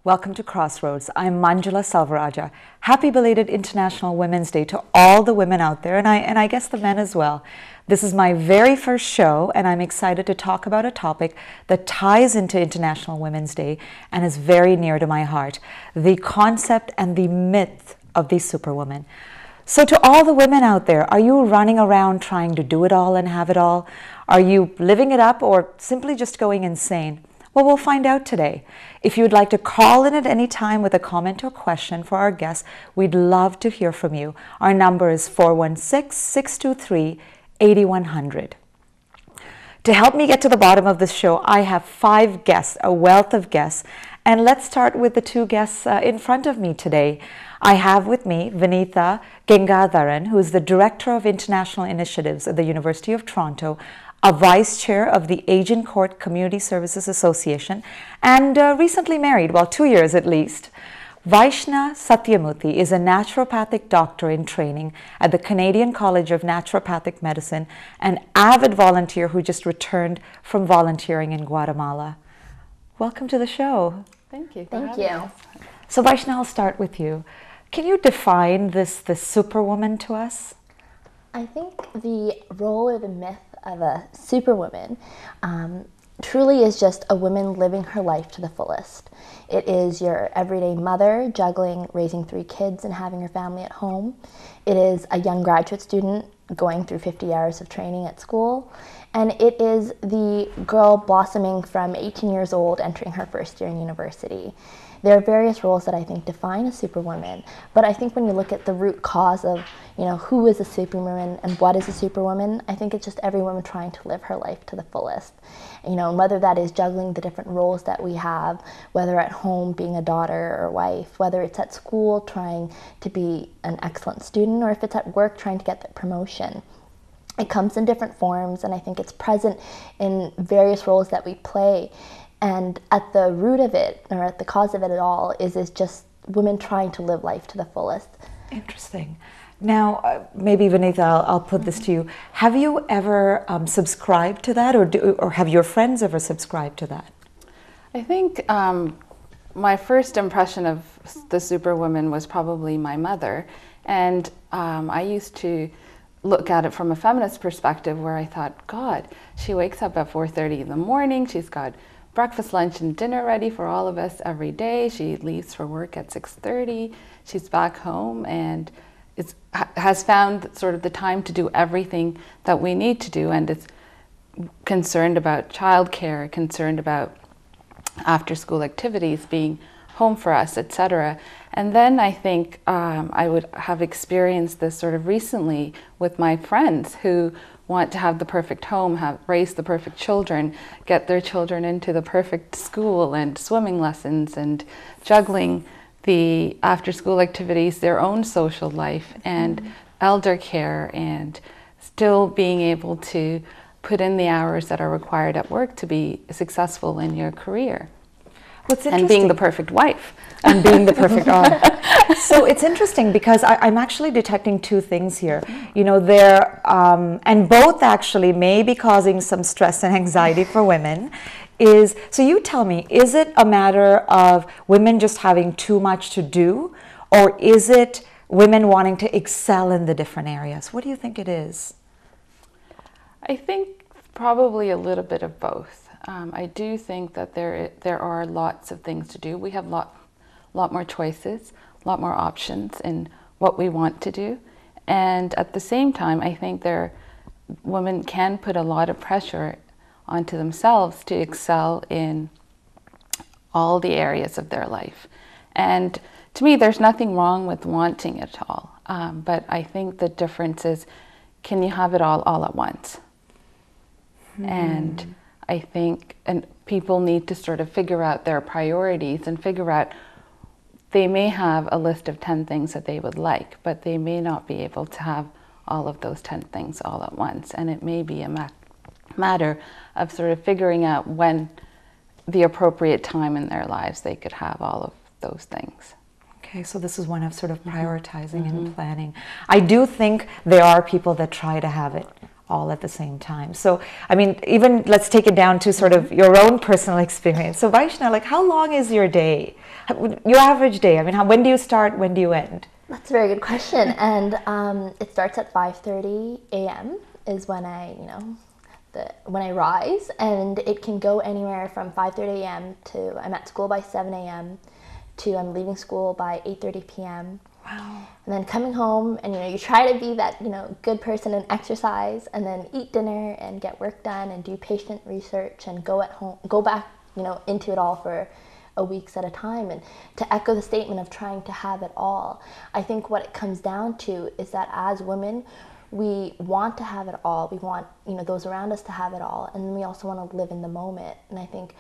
Welcome to Crossroads. I'm Manjula Salvaraja. Happy belated International Women's Day to all the women out there, and I guess the men as well. This is my very first show, and I'm excited to talk about a topic that ties into International Women's Day and is very near to my heart, the concept and the myth of the superwoman. So to all the women out there, are you running around trying to do it all and have it all? Are you living it up or simply just going insane? Well, we'll find out today. If you'd like to call in at any time with a comment or question for our guests, we'd love to hear from you. Our number is 416-623-8100. To help me get to the bottom of this show, I have 5 guests, a wealth of guests. And let's start with the 2 guests in front of me today. I have with me Vinitha Gangadharan, who is the Director of International Initiatives at the University of Toronto, a Vice Chair of the Agincourt Community Services Association, and recently married, well, 2 years at least. Vaishna Satyamurthy is a naturopathic doctor in training at the Canadian College of Naturopathic Medicine, an avid volunteer who just returned from volunteering in Guatemala. Welcome to the show. Thank you. Thank you. So Vaishna, I'll start with you. Can you define this superwoman to us? I think the role or the myth of a superwoman truly is just a woman living her life to the fullest. It is your everyday mother juggling raising 3 kids and having your family at home. It is a young graduate student going through 50 hours of training at school. And it is the girl blossoming from 18 years old entering her first year in university. There are various roles that I think define a superwoman, but I think when you look at the root cause of, who is a superwoman and what is a superwoman, I think it's just every woman trying to live her life to the fullest. And whether that is juggling the different roles that we have, whether at home being a daughter or wife, whether it's at school trying to be an excellent student, or if it's at work trying to get the promotion. It comes in different forms, and I think it's present in various roles that we play. And at the root of it, or at the cause of it at all, is just women trying to live life to the fullest. Interesting. Now, maybe Vinitha, I'll put this to you. Have you ever subscribed to that, or have your friends ever subscribed to that? I think my first impression of the superwoman was probably my mother. And I used to look at it from a feminist perspective where I thought, God, she wakes up at 4:30 in the morning, she's got breakfast, lunch, and dinner ready for all of us every day. She leaves for work at 6:30. She's back home and has found sort of the time to do everything that we need to do, and is concerned about childcare, concerned about after-school activities, being home for us, etc. And then I think I would have experienced this sort of recently with my friends who want to have the perfect home, raise the perfect children, get their children into the perfect school and swimming lessons, and juggling the after-school activities, their own social life, and elder care, and still being able to put in the hours that are required at work to be successful in your career. And being the perfect wife. And being the perfect So it's interesting because I'm actually detecting 2 things here. And both actually may be causing some stress and anxiety for women. So you tell me, is it a matter of women just having too much to do? Or is it women wanting to excel in the different areas? What do you think it is? I think probably a little bit of both. I do think that there are lots of things to do. We have a lot more choices, a lot more options in what we want to do. And at the same time, I think women can put a lot of pressure onto themselves to excel in all the areas of their life. And to me, there's nothing wrong with wanting it all. But I think the difference is, can you have it all at once? And I think people need to sort of figure out their priorities and figure out they may have a list of 10 things that they would like, but they may not be able to have all of those 10 things all at once. And it may be a matter of sort of figuring out when the appropriate time in their lives they could have all of those things. Okay, so this is one of sort of prioritizing and planning. I do think there are people that try to have it all at the same time. So, I mean, even let's take it down to sort of your own personal experience. So, Vaishna, like, how long is your day? Your average day? I mean, when do you start? When do you end? That's a very good question. And it starts at 5:30 a.m. is when when I rise, and it can go anywhere from 5:30 a.m. to I'm at school by 7 a.m. to I'm leaving school by 8:30 p.m. Wow. And then coming home, and you try to be that good person and exercise, and then eat dinner and get work done and do patient research and go back into it all for a weeks at a time. And to echo the statement of trying to have it all, I think what it comes down to is that as women, we want to have it all. We want those around us to have it all, and then we also want to live in the moment. And I think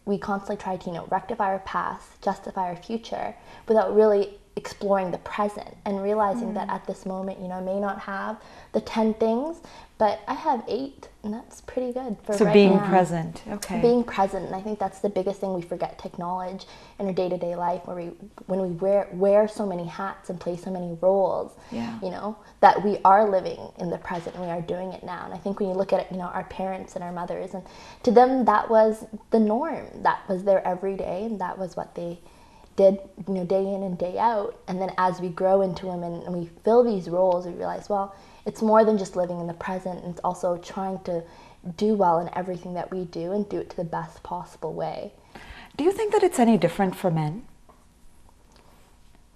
we constantly try to rectify our past, justify our future, without really exploring the present and realizing that at this moment, I may not have the 10 things, but I have 8, and that's pretty good for so right being now. present. Okay. Being present, and I think that's the biggest thing we forget to acknowledge in our day-to-day life, when we wear so many hats and play so many roles. Yeah. That we are living in the present and we are doing it now. And I think when you look at it, our parents and our mothers, and to them that was the norm. That was their everyday, and that was what they did, day in and day out. And then as we grow into women and we fill these roles, we realize, well, it's more than just living in the present. It's also trying to do well in everything that we do and do it to the best possible way. Do you think that it's any different for men?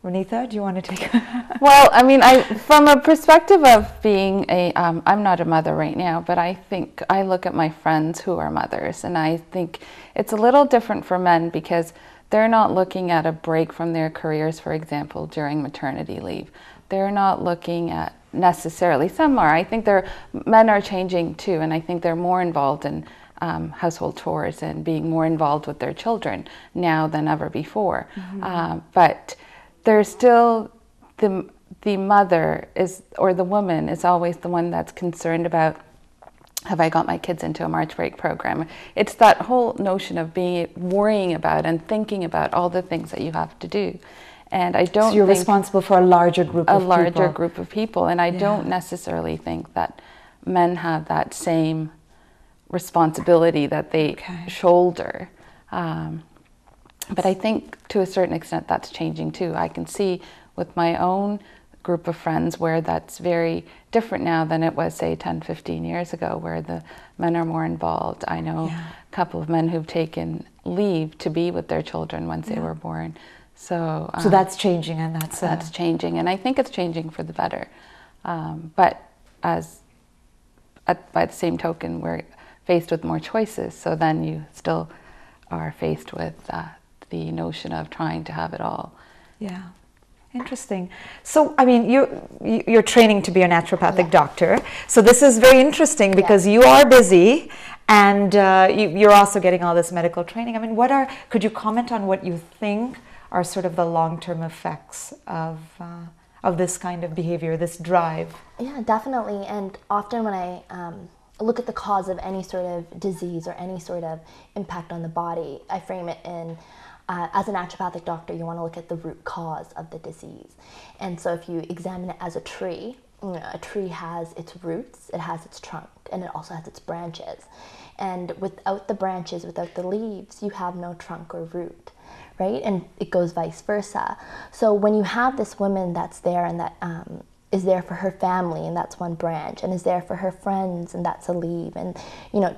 Renitha, do you want to take? Well, I mean, from a perspective of being I'm not a mother right now, but I think I look at my friends who are mothers, and I think it's a little different for men because they're not looking at a break from their careers, for example, during maternity leave. They're not looking at necessarily, some are. I think men are changing too, and I think they're more involved in household chores and being more involved with their children now than ever before. But there's still the mother or the woman is always the one that's concerned about, have I got my kids into a March break program? It's that whole notion of worrying about and thinking about all the things that you have to do. And I don't So you're think responsible for a larger group of people. A larger group of people. And I don't necessarily think that men have that same responsibility that they shoulder. But I think to a certain extent that's changing too. I can see with my own group of friends where that's very different now than it was, say, 10, 15 years ago, where the men are more involved. I know a couple of men who've taken leave to be with their children once they were born. So that's changing, and that's changing, and I think it's changing for the better. But by the same token, we're faced with more choices. So then you still are faced with the notion of trying to have it all. Yeah, interesting. So, I mean, you're training to be a naturopathic doctor. So this is very interesting because you are busy, and you're also getting all this medical training. I mean, could you comment on what you think are sort of the long-term effects of this kind of behavior, this drive? Yeah, definitely. And often when I look at the cause of any sort of disease or any sort of impact on the body, I frame it in, as a naturopathic doctor, you want to look at the root cause of the disease. And so if you examine it as a tree, a tree has its roots, it has its trunk, and it also has its branches. And without the branches, without the leaves, you have no trunk or root, right? And it goes vice versa. So when you have this woman that's there and that is there for her family, and that's one branch, and is there for her friends, and that's a leaf, and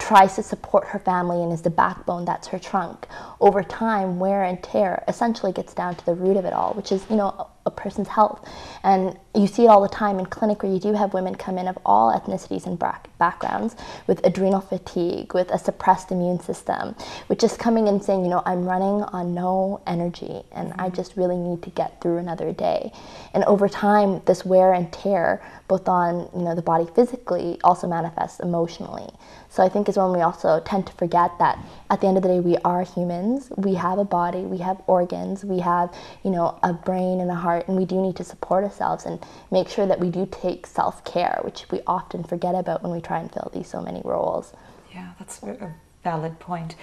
tries to support her family and is the backbone, that's her trunk. Over time, wear and tear essentially gets down to the root of it all, which is a person's health. And you see it all the time in clinic, where you do have women come in of all ethnicities and backgrounds with adrenal fatigue, with a suppressed immune system, with just coming in saying, I'm running on no energy and I just really need to get through another day. And over time, this wear and tear, both on the body physically, also manifests emotionally. So I think is when we also tend to forget that at the end of the day, we are humans. We have a body, we have organs, we have a brain and a heart, and we do need to support ourselves and make sure that we do take self-care, which we often forget about when we try and fill these so many roles. Yeah, that's a valid point.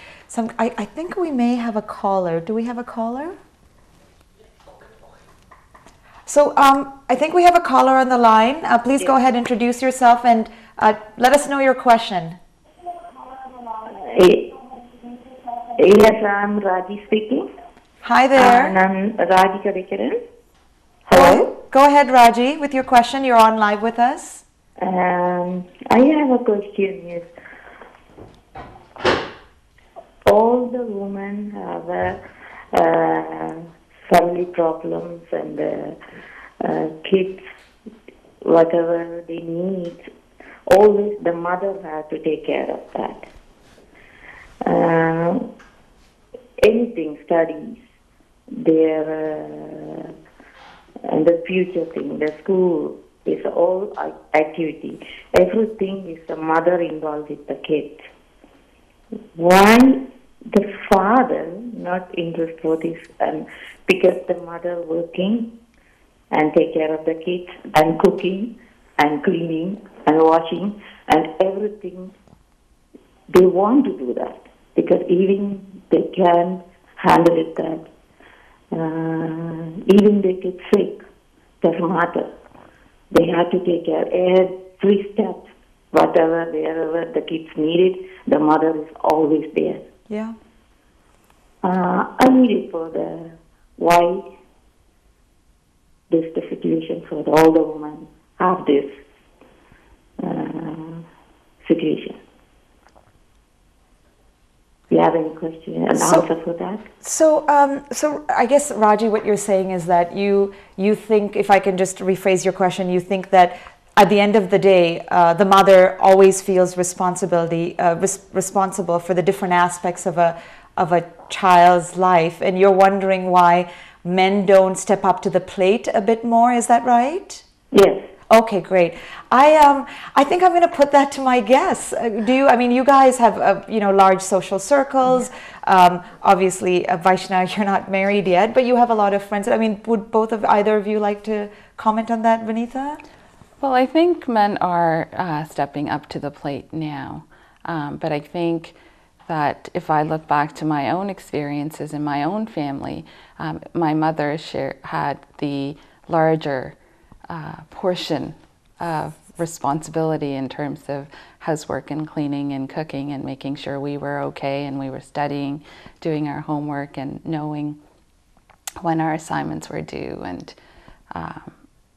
I think we may have a caller. Do we have a caller? So I think we have a caller on the line. Please go ahead, introduce yourself, and Let us know your question. Yes, I'm Raji speaking. Hi there. And I'm Raji Kadikaran. Hello. Go ahead, Raji, with your question. You're on live with us. I have a question. Yes. All the women have family problems and kids, whatever they need. Always the mother has to take care of that. Anything, studies, their and the future thing, the school is all activity. Everything is the mother involved with the kid. Why the father not interested for this? And because the mother working and take care of the kids and cooking and cleaning and washing and everything, they want to do that because even they can handle it that. Even they get sick, doesn't matter. They have to take care every step, whatever, wherever the kids need it, the mother is always there. Yeah. I need it for the why this the situation for all the women have this situation. Do you have any question and answer for that? So I guess, Raji, what you're saying is that you think, if I can just rephrase your question, you think that at the end of the day, the mother always feels responsible for the different aspects of a child's life, and you're wondering why men don't step up to the plate a bit more. Is that right? Yes. Okay, great. I think I'm going to put that to my guests. I mean, you guys have large social circles. Obviously, Vaishna, you're not married yet, but you have a lot of friends. I mean, would either of you like to comment on that, Vanitha? Well, I think men are stepping up to the plate now, but I think that if I look back to my own experiences in my own family, my mother had the larger portion of responsibility in terms of housework and cleaning and cooking and making sure we were okay and we were studying, doing our homework and knowing when our assignments were due and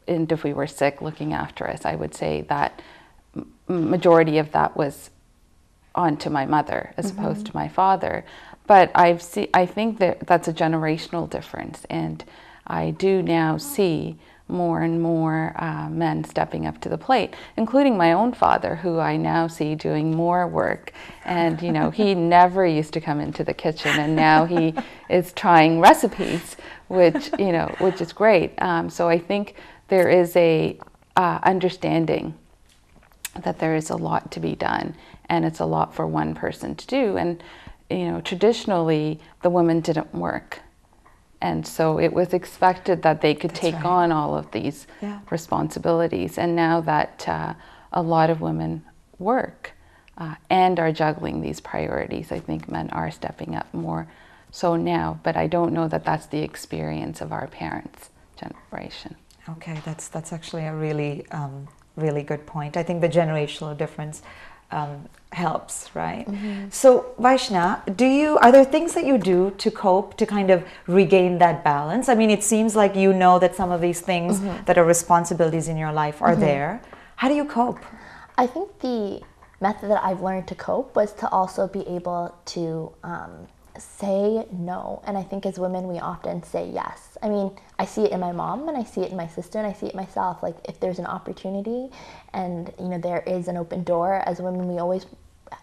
if we were sick, looking after us. I would say that majority of that was onto my mother as opposed to my father. But I think that that's a generational difference, and I do now see more and more men stepping up to the plate, including my own father, who I now see doing more work. And he never used to come into the kitchen, and now he is trying recipes, which is great. So I think there is a understanding that there is a lot to be done, and it's a lot for one person to do. And traditionally the women didn't work. And so it was expected that they could take on all of these responsibilities. And now that a lot of women work and are juggling these priorities, I think men are stepping up more so now. But I don't know that that's the experience of our parents' generation. Okay, that's actually a really, really good point. I think the generational difference helps, right? So Vaishna, are there things that you do to cope, to kind of regain that balance? I mean, it seems like that some of these things that are responsibilities in your life are there. How do you cope? I think the method that I've learned to cope was to also be able to say no. And I think as women, we often say yes. I mean, I see it in my mom, and I see it in my sister, and I see it myself. Like, if there's an opportunity and there is an open door, as women we always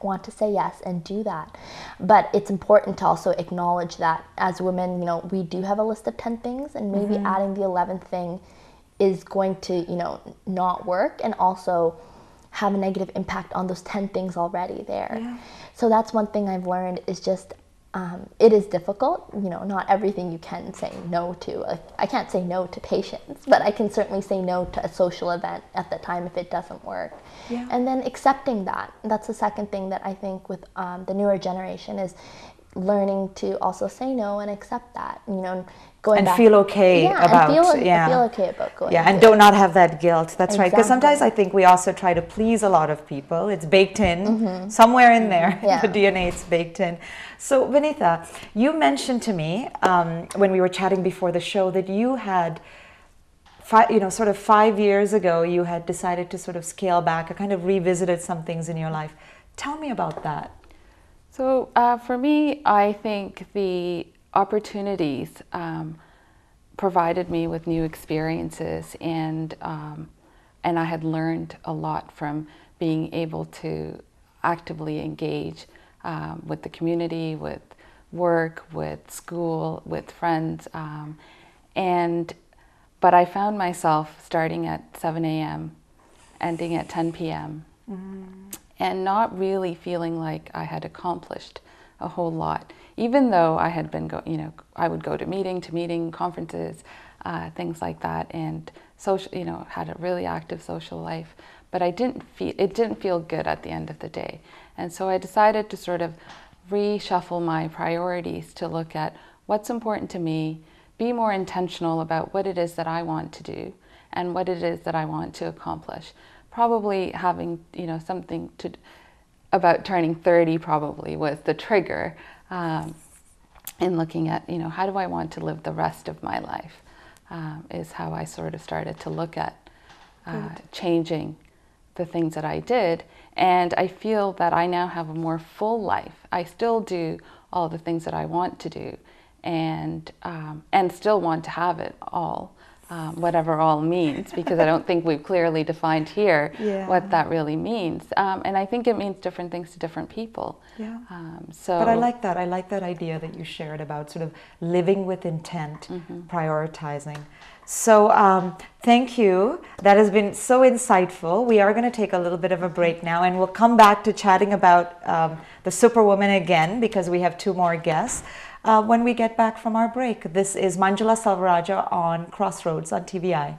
want to say yes and do that. But it's important to also acknowledge that as women, we do have a list of 10 things, and maybe adding the 11th thing is going to not work, and also have a negative impact on those 10 things already there. So that's one thing I've learned, is just it is difficult. Not everything you can say no to. I can't say no to patients, but I can certainly say no to a social event at the time if it doesn't work. And then accepting that. That's the second thing that I think with the newer generation is learning to also say no and accept that, you know, going and back, feel okay about feel okay about going. And do not have that guilt. That's right. Because Exactly. sometimes I think we also try to please a lot of people. It's baked in somewhere in there. Yeah. The DNA is baked in. So Vinitha, you mentioned to me when we were chatting before the show that you had, sort of 5 years ago, you had decided to sort of scale back or kind of revisited some things in your life. Tell me about that. So for me, I think the opportunities provided me with new experiences, and I had learned a lot from being able to actively engage with the community, with work, with school, with friends, but I found myself starting at 7 a.m., ending at 10 p.m., and not really feeling like I had accomplished a whole lot, even though I had been, I would go to meeting, conferences, things like that, and had a really active social life. But it didn't feel good at the end of the day, and so I decided to sort of reshuffle my priorities to look at what's important to me, be more intentional about what it is that I want to do, and what it is that I want to accomplish. Probably having, something about turning 30 probably was the trigger in looking at, how do I want to live the rest of my life, is how I sort of started to look at changing the things that I did. And I feel that I now have a more full life. I still do all the things that I want to do, and still want to have it all. Whatever all means, because I don't think we've clearly defined here what that really means. And I think it means different things to different people. Yeah. But I like that. I like that idea that you shared about sort of living with intent, prioritizing. So thank you. That has been so insightful. We are going to take a little bit of a break now, and we'll come back to chatting about the Superwoman again, because we have 2 more guests. When we get back from our break. This is Manjula Salvaraja on Crossroads on TVI.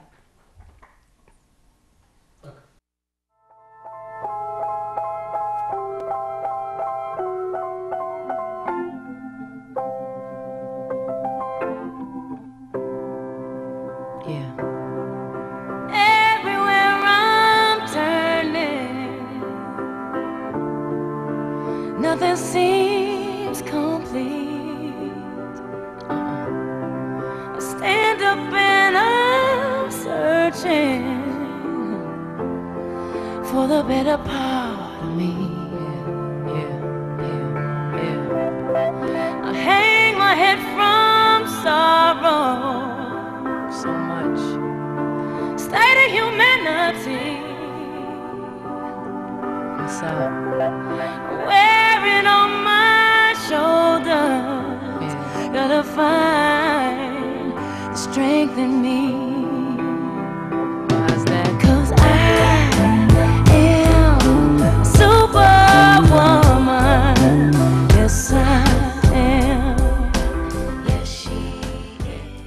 Everywhere I'm turning, nothing seems complete. Stand up and I'm searching for the better part of me. I hang my head from sorrow, so much state of humanity. So wearing on my shoulders, gotta find strength in me. Why's that? 'Cause I am a superwoman. Yes, I am. Yes, she is.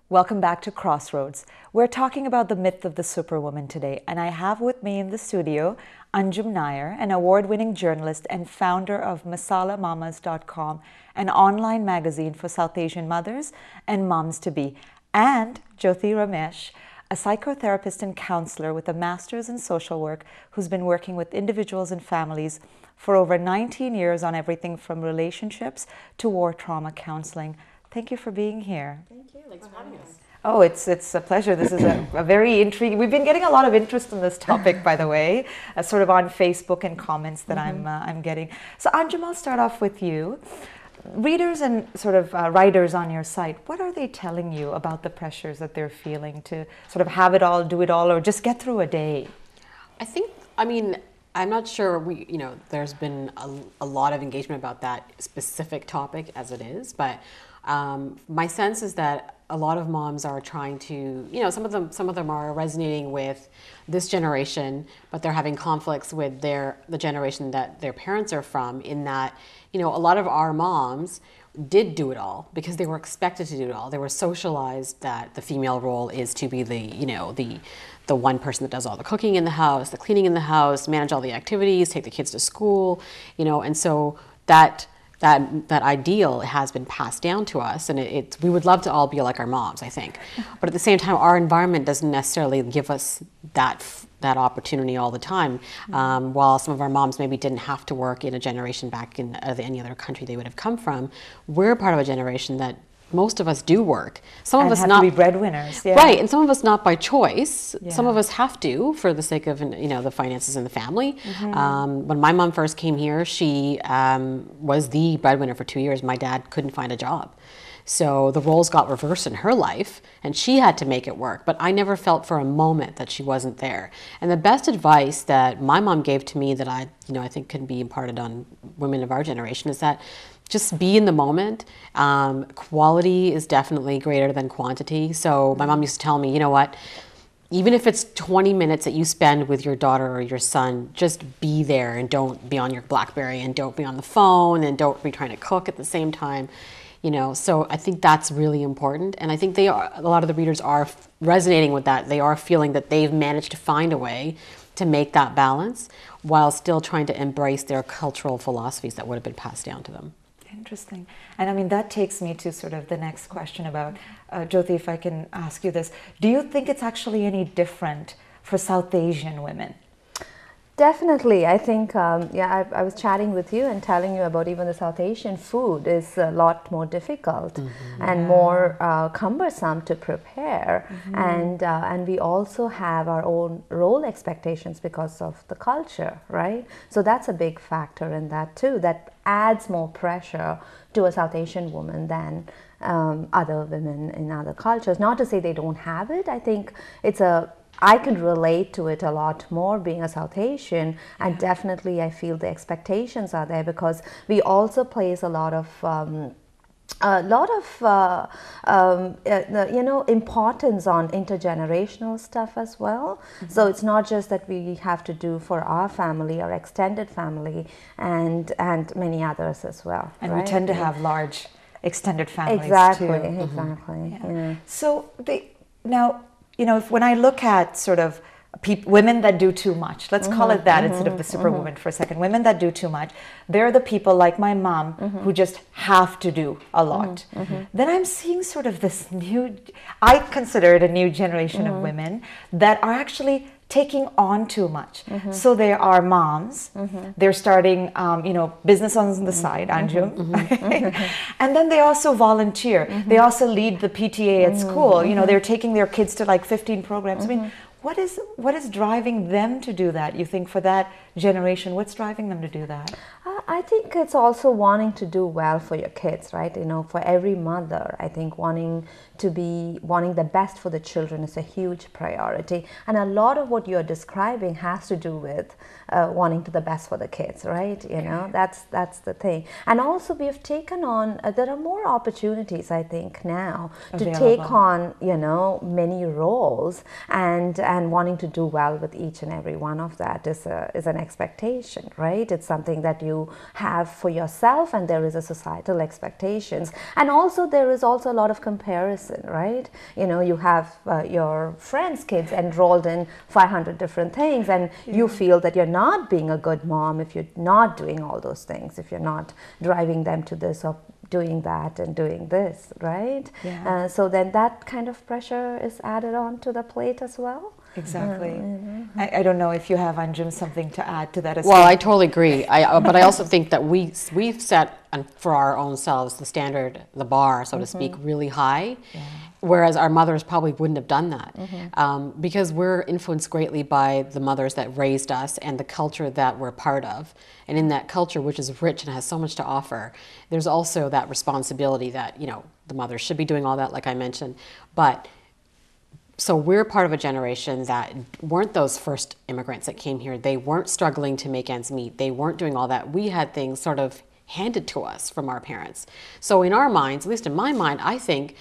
Welcome back to Crossroads. We're talking about the myth of the Superwoman today, and I have with me in the studio Anjum Nair, an award-winning journalist and founder of masalamamas.com, an online magazine for South Asian mothers and moms-to-be, and Jyothi Ramesh, a psychotherapist and counselor with a master's in social work who's been working with individuals and families for over 19 years on everything from relationships to war trauma counseling. Thank you for being here. Thank you. Thanks for having us. Oh, it's a pleasure. This is a very intriguing. We've been getting a lot of interest in this topic, by the way, sort of on Facebook and comments that I'm getting. So Anjum, I'll start off with you. Readers and sort of writers on your site, what are they telling you about the pressures that they're feeling to sort of have it all, do it all, or just get through a day? I'm not sure there's been a lot of engagement about that specific topic as it is, but my sense is that a lot of moms are trying to, some of them are resonating with this generation, but they're having conflicts with the generation that their parents are from, in that, a lot of our moms did do it all because they were expected to do it all. They were socialized that the female role is to be the one person that does all the cooking in the house, the cleaning in the house, manage all the activities, take the kids to school, and so that that ideal has been passed down to us, and we would love to all be like our moms, I think, but at the same time, our environment doesn't necessarily give us that opportunity all the time. While some of our moms maybe didn't have to work in a generation back in any other country they would have come from, we're part of a generation that most of us do work. Some of us have not to be breadwinners, yeah. right, and some of us not by choice. Yeah. Some of us have to for the sake of the finances in the family. When my mom first came here, she was the breadwinner for 2 years. My dad couldn't find a job, so the roles got reversed in her life, and she had to make it work. But I never felt for a moment that she wasn't there. And the best advice that my mom gave to me that I think can be imparted on women of our generation is that just be in the moment. Quality is definitely greater than quantity. So my mom used to tell me, you know what, even if it's 20 minutes that you spend with your daughter or your son, just be there and don't be on your BlackBerry and don't be on the phone and don't be trying to cook at the same time. So I think that's really important. And I think a lot of the readers are resonating with that. They are feeling that they've managed to find a way to make that balance while still trying to embrace their cultural philosophies that would have been passed down to them. Interesting. And I mean, that takes me to sort of the next question about, Jyoti, if I can ask you this, do you think it's actually any different for South Asian women? Definitely. I think, I was chatting with you and telling you about even the South Asian food is a lot more difficult and more cumbersome to prepare. And we also have our own role expectations because of the culture, right? So that's a big factor in that too. That adds more pressure to a South Asian woman than other women in other cultures. Not to say they don't have it. I think I could relate to it a lot more being a South Asian, and definitely I feel the expectations are there because we also place a lot of importance on intergenerational stuff as well. So it's not just that we have to do for our family, our extended family, and many others as well. And right? we tend to have large extended families exactly, too. Exactly. Yeah. So when I look at sort of women that do too much, let's call it that instead of the superwoman for a second, women that do too much, they're the people like my mom who just have to do a lot. Then I'm seeing sort of this I consider it a new generation of women that are actually taking on too much. So there are moms, they're starting business on the side, Anjum, and then they also volunteer. They also lead the PTA at school. They're taking their kids to like 15 programs. I mean, what is driving them to do that? You think for that generation, what's driving them to do that? I think it's also wanting to do well for your kids, right? For every mother, I think wanting the best for the children is a huge priority. And a lot of what you're describing has to do with wanting to the best for the kids, right? That's the thing. And also we have taken on, there are more opportunities, I think, now to take on, many roles and wanting to do well with each and every one of that is an expectation, right? It's something that you have for yourself, and there is a societal expectations. And also there is also a lot of comparison, right? You have your friends' kids enrolled in 500 different things, and you feel that you're not being a good mom if you're not doing all those things, if you're not driving them to this or doing that and doing this, right? So then that kind of pressure is added on to the plate as well. Exactly. I don't know if you have, Anjum, something to add to that as well. Well, I totally agree. But I also think that we've set for our own selves the standard, the bar, so to speak, really high, whereas our mothers probably wouldn't have done that because we're influenced greatly by the mothers that raised us and the culture that we're part of. And in that culture, which is rich and has so much to offer, there's also that responsibility that, the mothers should be doing all that, like I mentioned. But so we're part of a generation that weren't those first immigrants that came here. They weren't struggling to make ends meet. They weren't doing all that. We had things sort of handed to us from our parents. So in our minds, at least in my mind, I think,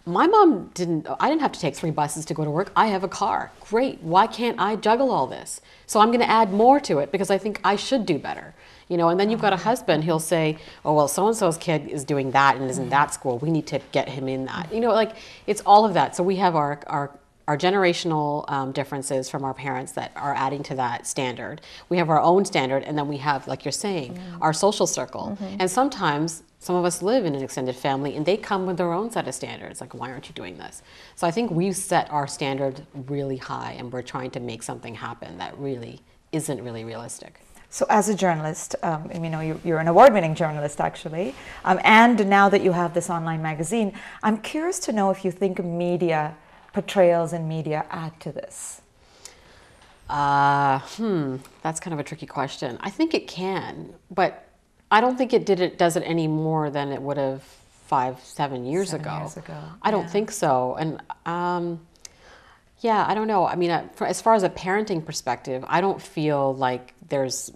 my mom I didn't have to take 3 buses to go to work. I have a car. Great. Why can't I juggle all this? So I'm going to add more to it because I think I should do better. And then you've got a husband, he'll say, oh, well, so-and-so's kid is doing that and is in that school. We need to get him in that. It's all of that. So we have our our generational differences from our parents that are adding to that standard. We have our own standard, and then we have, like you're saying, our social circle. And sometimes some of us live in an extended family and they come with their own set of standards, like, why aren't you doing this? So I think we've set our standard really high and we're trying to make something happen that really isn't really realistic. So as a journalist, you're an award-winning journalist actually, and now that you have this online magazine, I'm curious to know if you think media, portrayals in media add to this. That's kind of a tricky question. I think it can, but I don't think it does it any more than it would have 7 years ago. I don't think so. And I don't know. I mean, as far as a parenting perspective, I don't feel like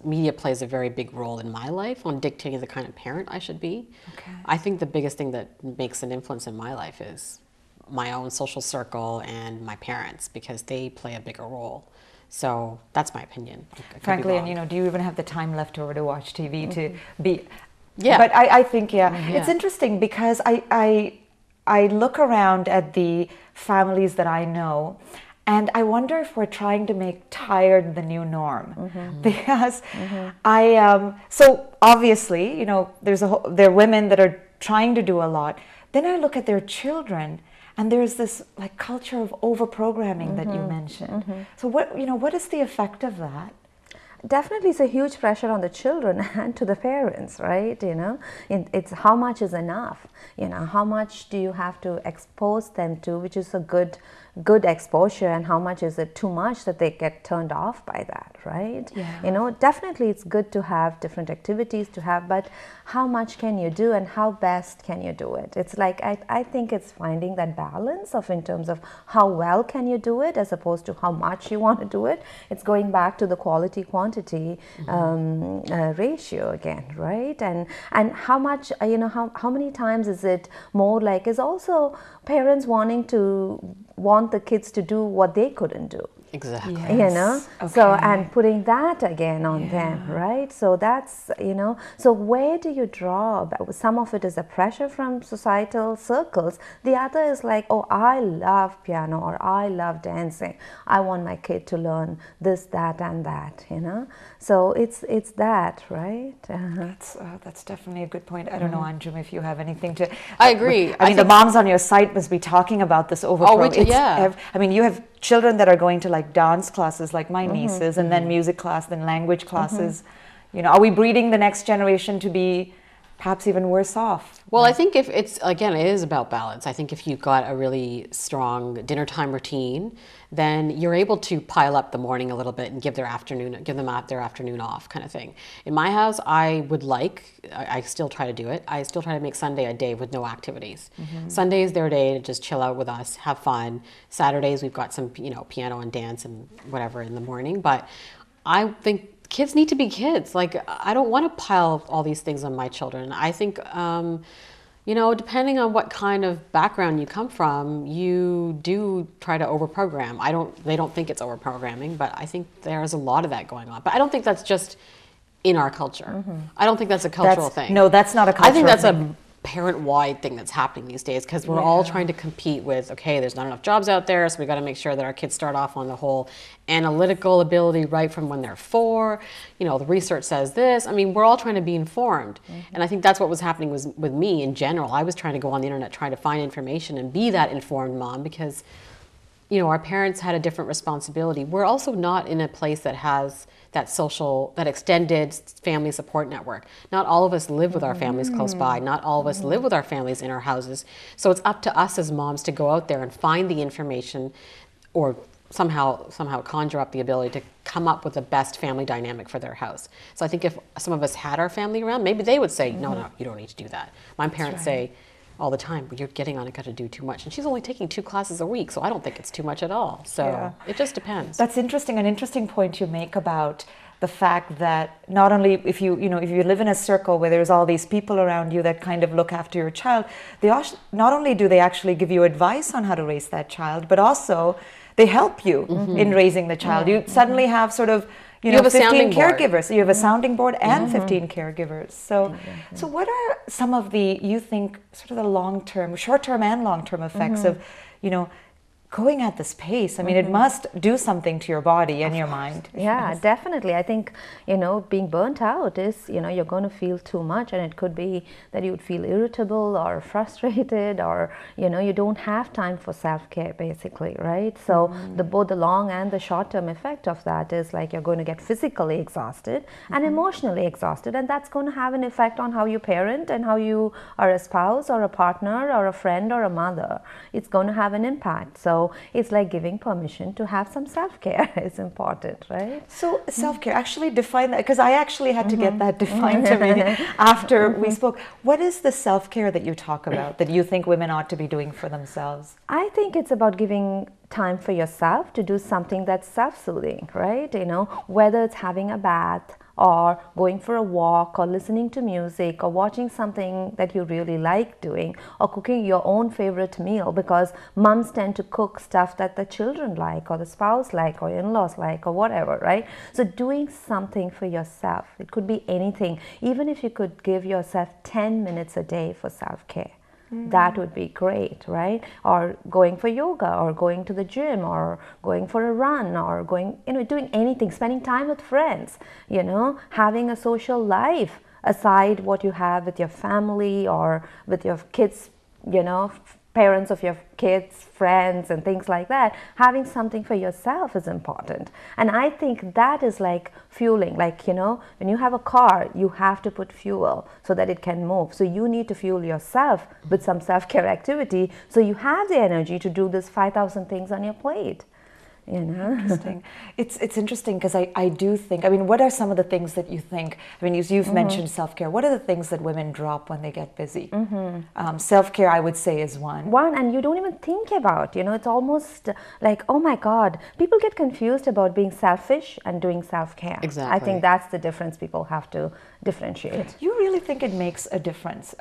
media plays a very big role in my life on dictating the kind of parent I should be. Okay. I think the biggest thing that makes an influence in my life is my own social circle and my parents, because they play a bigger role. So that's my opinion. Frankly, and do you even have the time left over to watch TV to be? Yeah. But I think, it's interesting because I look around at the families that I know, and I wonder if we're trying to make tired the new norm. Because so obviously, there are women that are trying to do a lot. Then I look at their children, and there's this like culture of over-programming that you mentioned. So what is the effect of that? Definitely, it's a huge pressure on the children and to the parents, right? It's how much is enough. How much do you have to expose them to, which is a good exposure, and how much is it too much that they get turned off by that, right? Definitely it's good to have different activities but how much can you do and how best can you do it? It's like, I think it's finding that balance in terms of how well can you do it as opposed to how much you want to do it. It's going back to the quality quantity ratio again, right? And how much, how many times is it more like, is also parents want the kids to do what they couldn't do. Exactly. Yes. So, and putting that again on them, right? So that's, so where do you draw? Some of it is a pressure from societal circles. The other is like, oh, I love piano or I love dancing. I want my kid to learn this, that, and that, So it's that, right? That's definitely a good point. I don't know, Anjum, if you have anything to... I agree. I mean, the moms on your site must be talking about this yeah. I mean, you have children that are going to like dance classes like my nieces, and then music class, then language classes. Are we breeding the next generation to be perhaps even worse off? Well, I think if it is about balance. I think if you've got a really strong dinner time routine, then you're able to pile up the morning a little bit and give them their afternoon off, kind of thing. In my house, I still try to do it. I still try to make Sunday a day with no activities. Sunday is their day to just chill out with us, have fun. Saturdays, we've got some, piano and dance and whatever in the morning. But I think kids need to be kids. Like, I don't want to pile all these things on my children. I think, depending on what kind of background you come from, you do try to overprogram. They don't think it's overprogramming, but I think there's a lot of that going on. But I don't think that's just in our culture. I don't think that's a cultural thing. No, that's not a cultural thing. I think that's a parent-wide thing that's happening these days, because we're all trying to compete with, okay, there's not enough jobs out there, so we got to make sure that our kids start off on the whole analytical ability right from when they're 4. The research says this. I mean, we're all trying to be informed. And I think that's what was happening with me in general. I was trying to go on the internet, trying to find information and be that informed mom, because our parents had a different responsibility. We're also not in a place that has that extended family support network. Not all of us live with our families close by. Not all of us live with our families in our houses. So it's up to us as moms to go out there and find the information, or somehow conjure up the ability to come up with the best family dynamic for their house. So I think if some of us had our family around, maybe they would say, no, you don't need to do that. My parents say all the time, you're getting on it, got to do too much. And she's only taking 2 classes a week, so I don't think it's too much at all. So it just depends. That's interesting. An interesting point you make about the fact that not only if you live in a circle where there's all these people around you that kind of look after your child, not only do they actually give you advice on how to raise that child, but also they help you in raising the child. You suddenly have sort of you have 15 caregivers. So you have a sounding board and 15 caregivers. So what are some of the, you think, sort of the long-term, short-term and long-term effects of, going at this pace. I mean, it must do something to your body and your mind. Yeah, definitely. I think, being burnt out is, you're going to feel too much, and it could be that you would feel irritable or frustrated, or, you don't have time for self-care, basically, right? So both the long and the short-term effect of that is like you're going to get physically exhausted and emotionally exhausted, and that's going to have an effect on how you parent and how you are a spouse or a partner or a friend or a mother. It's going to have an impact. So it's like giving permission to have some self-care is important, right? So self-care, actually define that, because I actually had to get that defined to me after we spoke. What is the self-care that you talk about that you think women ought to be doing for themselves? I think it's about giving time for yourself to do something that's self-soothing, right? Whether it's having a bath or going for a walk or listening to music or watching something that you really like doing or cooking your own favorite meal, because moms tend to cook stuff that the children like or the spouse like or in-laws like or whatever, right? So doing something for yourself, it could be anything. Even if you could give yourself 10 minutes a day for self-care, that would be great, right? Or going for yoga or going to the gym or going for a run or going, doing anything, spending time with friends, having a social life aside what you have with your family or with your kids, parents of your kids, friends and things like that. Having something for yourself is important. And I think that is like fueling, like, when you have a car, you have to put fuel so that it can move. So you need to fuel yourself with some self-care activity so you have the energy to do this 5,000 things on your plate. Interesting. It's interesting because I do think, what are some of the things that you think, you've mentioned self-care. What are the things that women drop when they get busy? Self-care, I would say, is one. And you don't even think about, it's almost like, oh my God, people get confused about being selfish and doing self-care. Exactly. I think that's the difference people have to differentiate. You really think it makes a difference,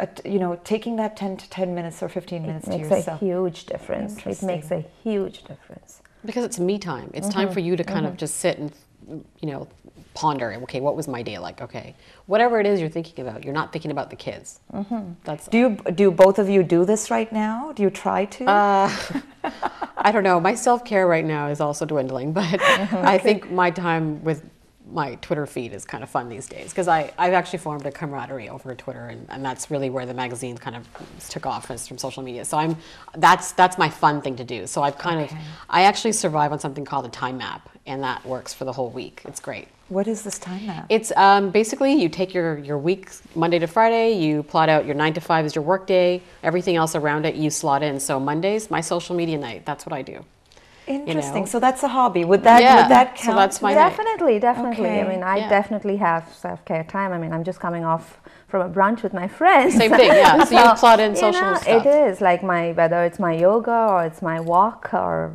taking that 10 minutes or 15 minutes to yourself? It makes a huge difference. It makes a huge difference. Because it's me time. It's time for you to kind of just sit and, ponder. Okay, what was my day like? Okay, whatever it is you're thinking about, you're not thinking about the kids. That's. Do both of you do this right now? Do you try to? I don't know. My self-care right now is also dwindling, but I think my time with my Twitter feed is kind of fun these days because I've actually formed a camaraderie over Twitter, and that's really where the magazine kind of took off, is from social media. So that's my fun thing to do. So I actually survive on something called a time map, and that works for the whole week. It's great. What is this time map? It's basically you take your week Monday to Friday, you plot out your 9 to 5 is your work day, everything else around it you slot in. So Mondays, my social media night. That's what I do. Interesting. So that's a hobby. Would that count? So that's my definitely. Okay. I definitely have self-care time. I'm just coming off from a brunch with my friends. Same thing, yeah. So you plot in social stuff. It is like whether it's my yoga or it's my walk or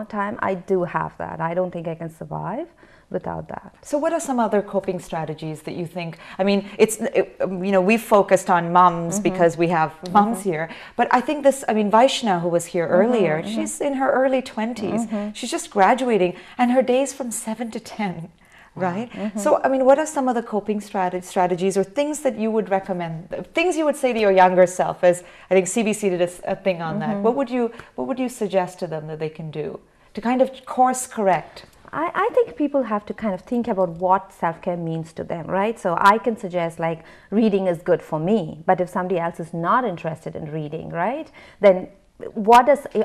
time. I do have that. I don't think I can survive without that. So what are some other coping strategies that you think, we've focused on moms because we have moms here, but I think Vaishna, who was here earlier, she's in her early 20s. She's just graduating and her day's from 7 to 10. Right? So, what are some of the coping strategies or things that you would recommend, things you would say to your younger self? As I think CBC did a thing on that. What would you suggest to them that they can do to kind of course correct? I think people have to kind of think about what self-care means to them, right? So I can suggest like reading is good for me, but if somebody else is not interested in reading, right, then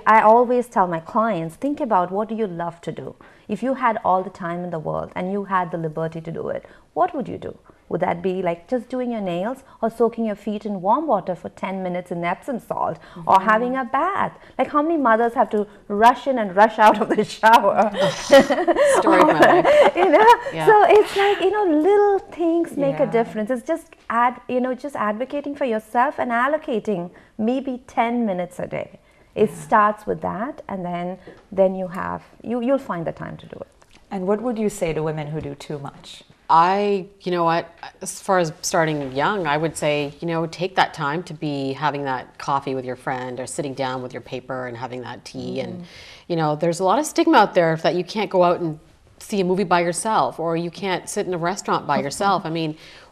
I always tell my clients, think about what do you love to do? If you had all the time in the world and you had the liberty to do it, what would you do? Would that be like just doing your nails or soaking your feet in warm water for 10 minutes in Epsom salt or having a bath? Like how many mothers have to rush in and rush out of the shower? Story of my life. Yeah. So it's like, little things make a difference. It's just just advocating for yourself and allocating maybe 10 minutes a day. It starts with that, and then you'll find the time to do it. And what would you say to women who do too much? As far as starting young, I would say, take that time to be having that coffee with your friend or sitting down with your paper and having that tea. And, there's a lot of stigma out there that you can't go out and see a movie by yourself or you can't sit in a restaurant by yourself.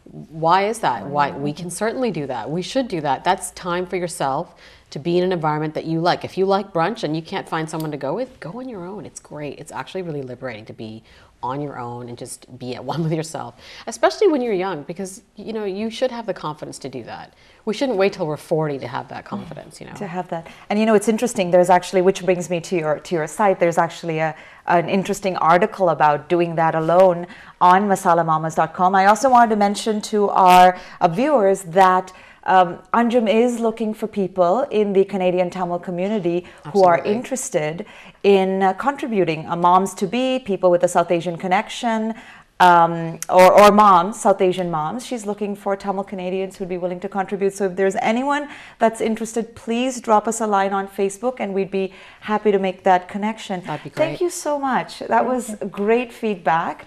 Why is that? Why? We can certainly do that. We should do that. That's time for yourself to be in an environment that you like. If you like brunch and you can't find someone to go with, go on your own. It's great. It's actually really liberating to be on your own and just be at one with yourself, especially when you're young, because you should have the confidence to do that. We shouldn't wait till we're 40 to have that confidence, To have that. And it's interesting, there's actually, which brings me to your site, there's actually an interesting article about doing that alone on masalamamas.com. I also wanted to mention to our viewers that Anjum is looking for people in the Canadian Tamil community who are interested in contributing, moms to be, people with a South Asian connection, or moms, South Asian moms. She's looking for Tamil Canadians who'd be willing to contribute. So if there's anyone that's interested, please drop us a line on Facebook and we'd be happy to make that connection. That'd be great. Thank you so much. That was great feedback.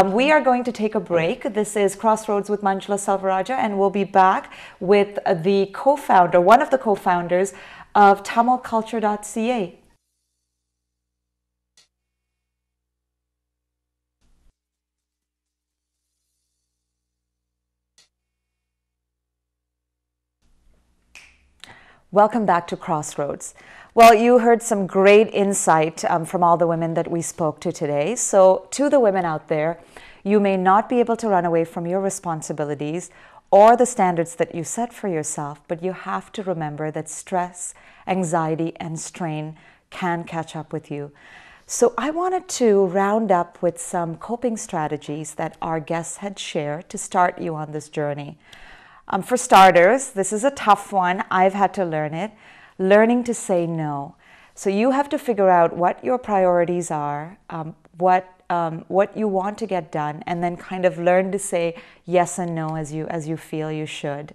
We are going to take a break. This is Crossroads with Manjula Salvaraja, and we'll be back with the co-founder, one of the co-founders of tamilculture.ca. Welcome back to Crossroads. Well, you heard some great insight from all the women that we spoke to today. So to the women out there, you may not be able to run away from your responsibilities or the standards that you set for yourself, but you have to remember that stress, anxiety, and strain can catch up with you. So I wanted to round up with some coping strategies that our guests had shared to start you on this journey. For starters, this is a tough one. I've had to learn it. Learning to say no. So you have to figure out what your priorities are, what you want to get done, and then kind of learn to say yes and no as you feel you should.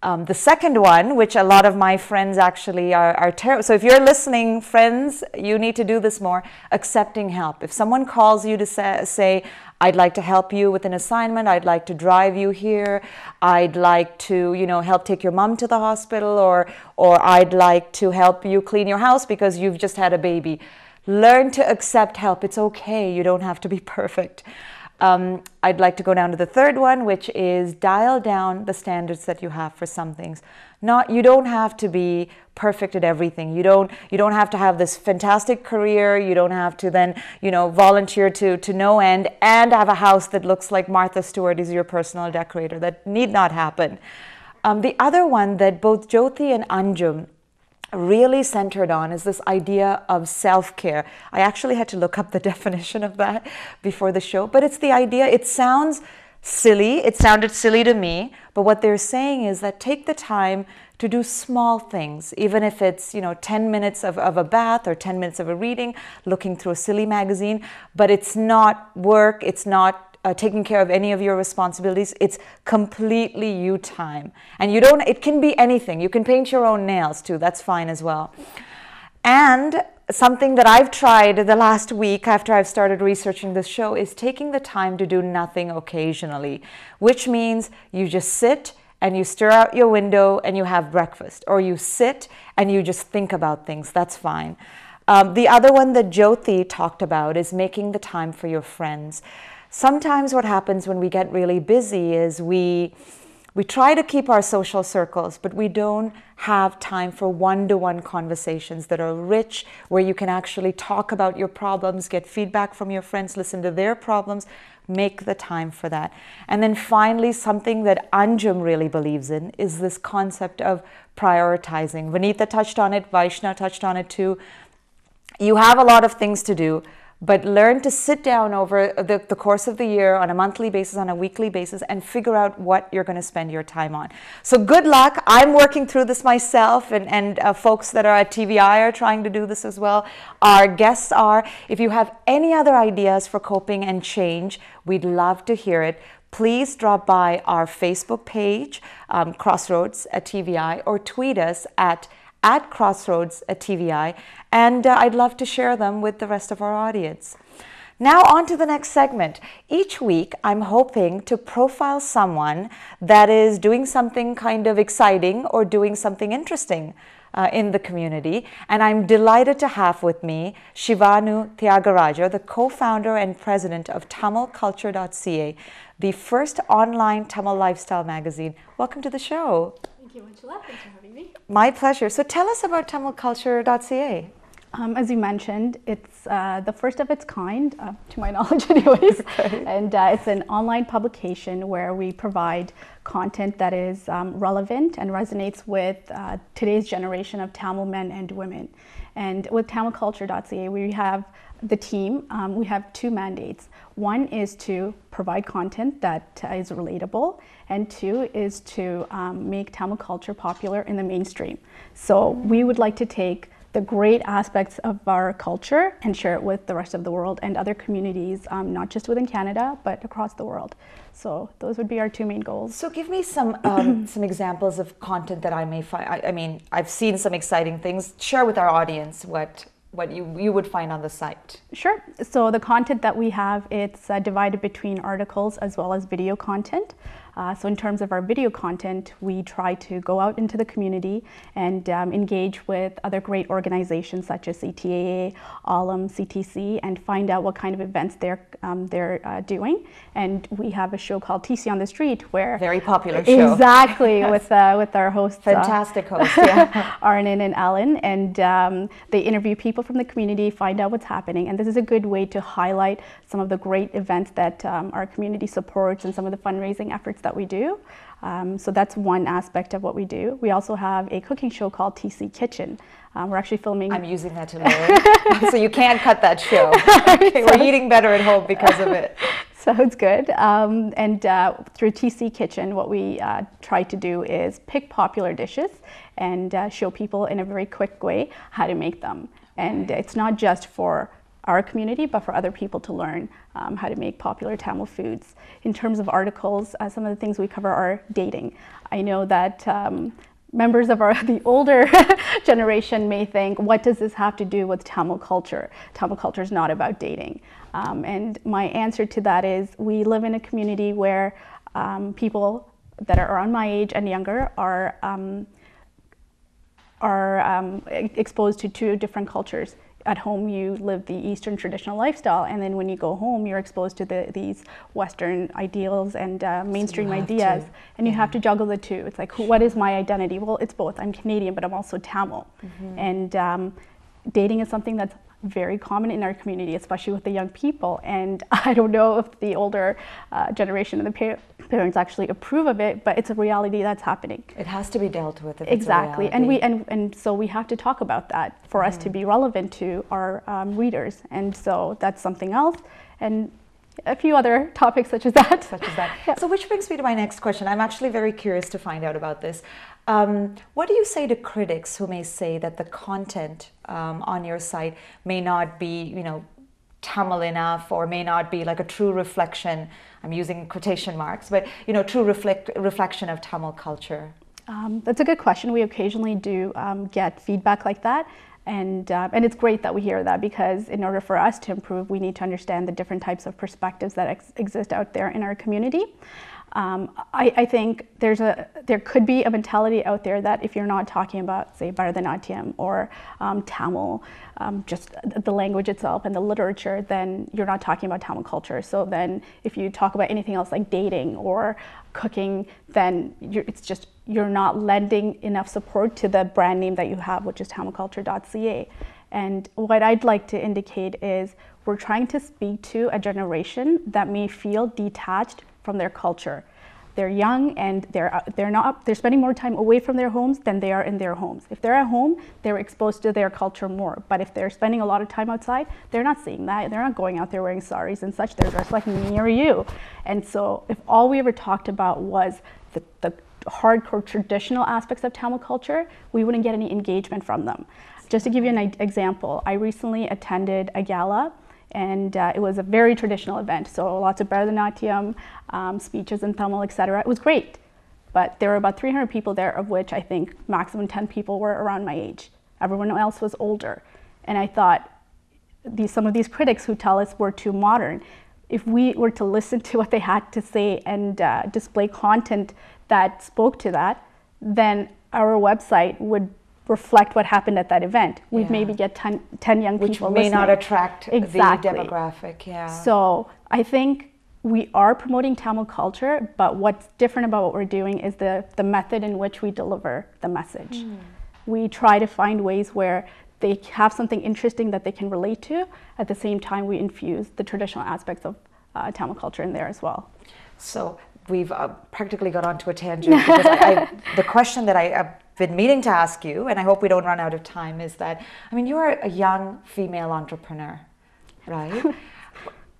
The second one, which a lot of my friends actually are terrible. So if you're listening, friends, you need to do this more. Accepting help. If someone calls you to say, I'd like to help you with an assignment, I'd like to drive you here, I'd like to, help take your mom to the hospital, or I'd like to help you clean your house because you've just had a baby. Learn to accept help. It's okay. You don't have to be perfect. I'd like to go down to the third one, which is dial down the standards that you have for some things. You don't have to be perfect at everything. You don't have to have this fantastic career. You don't have to then, volunteer to no end and have a house that looks like Martha Stewart is your personal decorator. That need not happen. The other one that both Jyoti and Anjum really centered on is this idea of self-care. I actually had to look up the definition of that before the show, but it's the idea, it sounds silly, it sounded silly to me, but what they're saying is that take the time to do small things, even if it's 10 minutes of a bath or 10 minutes of a reading, looking through a silly magazine, but it's not work, it's not taking care of any of your responsibilities. It's completely you time. And it can be anything. You can paint your own nails too. That's fine as well. And something that I've tried the last week after I've started researching this show is taking the time to do nothing occasionally, which means you just sit and you stare out your window and you have breakfast, or you sit and you just think about things. That's fine. The other one that Jyoti talked about is making the time for your friends. Sometimes what happens when we get really busy is we try to keep our social circles, but we don't have time for one-to-one conversations that are rich, where you can actually talk about your problems, get feedback from your friends, listen to their problems. Make the time for that. And then finally, something that Anjum really believes in is this concept of prioritizing. Vanitha touched on it, Vaishna touched on it too. You have a lot of things to do, but learn to sit down over the course of the year on a monthly basis, on a weekly basis, and figure out what you're going to spend your time on. So good luck. I'm working through this myself, and folks that are at TVI are trying to do this as well. Our guests are. If you have any other ideas for coping and change, we'd love to hear it. Please drop by our Facebook page, Crossroads at TVI, or tweet us at Crossroads at TVI, and I'd love to share them with the rest of our audience. Now on to the next segment. Each week I'm hoping to profile someone that is doing something kind of exciting or doing something interesting. in the community. And I'm delighted to have with me Shivanu Tyagaraja, the co-founder and president of TamilCulture.ca, the first online Tamil lifestyle magazine. Welcome to the show. Thank you, Angela. Thanks for having me. My pleasure. So tell us about TamilCulture.ca. As you mentioned, it's the first of its kind, to my knowledge anyways. And it's an online publication where we provide content that is relevant and resonates with today's generation of Tamil men and women. And with TamilCulture.ca, we have the team, we have two mandates. One is to provide content that is relatable, and two is to make Tamil culture popular in the mainstream. So we would like to take the great aspects of our culture and share it with the rest of the world and other communities, not just within Canada, but across the world. So those would be our two main goals. So give me some examples of content that I may find. I mean, I've seen some exciting things. Share with our audience what you would find on the site. Sure. So the content that we have, it's divided between articles as well as video content. So in terms of our video content, we try to go out into the community and engage with other great organizations such as CTAA, ALM, CTC, and find out what kind of events they're doing. And we have a show called TC on the Street where... Very popular show. Exactly, yes. with our hosts. Fantastic hosts, yeah. Arnon and Alan. And they interview people from the community, find out what's happening. And this is a good way to highlight some of the great events that our community supports and some of the fundraising efforts that we do. So that's one aspect of what we do. We also have a cooking show called TC Kitchen. We're actually filming... I'm using that to learn. So you can't cut that show. Okay, we're eating better at home because of it. Sounds good. And through TC Kitchen, what we try to do is pick popular dishes and show people in a very quick way how to make them. And it's not just for our community, but for other people to learn how to make popular Tamil foods. In terms of articles, some of the things we cover are dating. I know that members of the older generation may think, what does this have to do with Tamil culture? Tamil culture is not about dating. And my answer to that is, we live in a community where people that are around my age and younger are exposed to two different cultures. At home, you live the Eastern traditional lifestyle, and then when you go home, you're exposed to these Western ideals and mainstream ideas, and you have to juggle the two. It's like, what is my identity? Well, it's both. I'm Canadian, but I'm also Tamil. And dating is something that's very common in our community, especially with the young people. And I don't know if the older generation and the parents actually approve of it, but it's a reality that's happening. It has to be dealt with. If exactly, it's a reality. and so we have to talk about that for us to be relevant to our readers. And so that's something else, and a few other topics such as that. Yeah. So which brings me to my next question. I'm actually very curious to find out about this. What do you say to critics who may say that the content on your site may not be, Tamil enough, or may not be like a true reflection, I'm using quotation marks, but true reflection of Tamil culture? That's a good question. We occasionally do get feedback like that. And it's great that we hear that, because in order for us to improve, we need to understand the different types of perspectives that exist out there in our community. I think there could be a mentality out there that if you're not talking about, say, Bharatanatyam or Tamil, just the language itself and the literature, then you're not talking about Tamil culture. So then if you talk about anything else like dating or cooking, then you're not lending enough support to the brand name that you have, which is TamilCulture.ca. And what I'd like to indicate is we're trying to speak to a generation that may feel detached from their culture. They're young and they're spending more time away from their homes than they are in their homes. If they're at home, they're exposed to their culture more. But if they're spending a lot of time outside, they're not seeing that. They're not going out there wearing saris and such. They're dressed like me or you. And so if all we ever talked about was the hardcore traditional aspects of Tamil culture, we wouldn't get any engagement from them. Just to give you an example, I recently attended a gala, and it was a very traditional event. So lots of Bharatanatyam, speeches in Tamil, etc. It was great, but there were about 300 people there, of which I think maximum 10 people were around my age. Everyone else was older. And I thought, some of these critics who tell us we're too modern, if we were to listen to what they had to say and display content that spoke to that, then our website would reflect what happened at that event. We'd Yeah. maybe get 10 young Which people may listening. not attract Exactly. the demographic. Yeah. So I think we are promoting Tamil culture, but what's different about what we're doing is the method in which we deliver the message. We try to find ways where they have something interesting that they can relate to. At the same time, we infuse the traditional aspects of Tamil culture in there as well. So we've practically got onto a tangent because the question that I've been meaning to ask you, and I hope we don't run out of time, is that, I mean, you're a young female entrepreneur, right?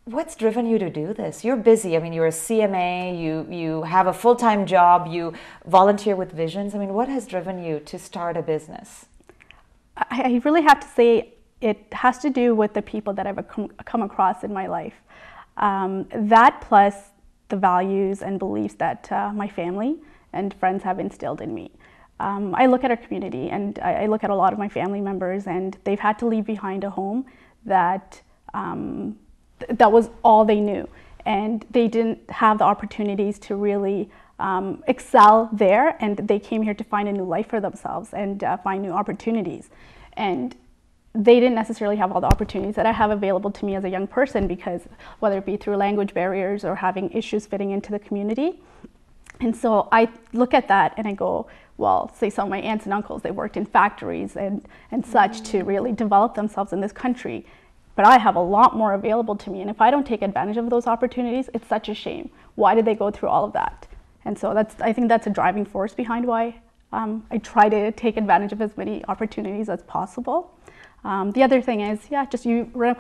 What's driven you to do this? You're busy. I mean, you're a CMA, you have a full-time job, you volunteer with Visions. I mean, what has driven you to start a business? I really have to say it has to do with the people that I've come across in my life. That plus the values and beliefs that my family and friends have instilled in me. I look at our community and I look at a lot of my family members, and they've had to leave behind a home that that was all they knew, and they didn't have the opportunities to really excel there, and they came here to find a new life for themselves and find new opportunities. And they didn't necessarily have all the opportunities that I have available to me as a young person, because whether it be through language barriers or having issues fitting into the community. And so I look at that and I go, well, say some of my aunts and uncles, they worked in factories and such to really develop themselves in this country. But I have a lot more available to me. And if I don't take advantage of those opportunities, it's such a shame. Why did they go through all of that? And so I think that's a driving force behind why I try to take advantage of as many opportunities as possible. The other thing is, just you run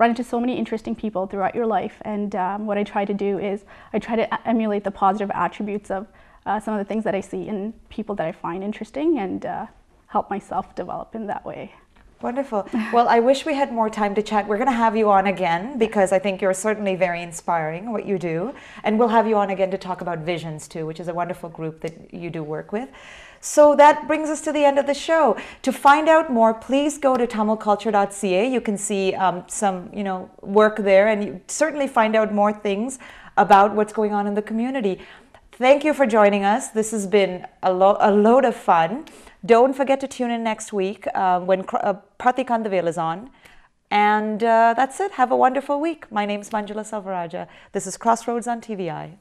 into so many interesting people throughout your life. And what I try to do is I try to emulate the positive attributes of some of the things that I see in people that I find interesting, and help myself develop in that way. Wonderful. Well, I wish we had more time to chat. We're going to have you on again because I think you're certainly very inspiring what you do. And we'll have you on again to talk about Visions too, which is a wonderful group that you do work with. So that brings us to the end of the show. To find out more, please go to tamilculture.ca. You can see some, work there, and you certainly find out more things about what's going on in the community. Thank you for joining us. This has been a load of fun. Don't forget to tune in next week when Pratikandavale is on. And that's it. Have a wonderful week. My name's Manjula Salvaraja. This is Crossroads on TVI.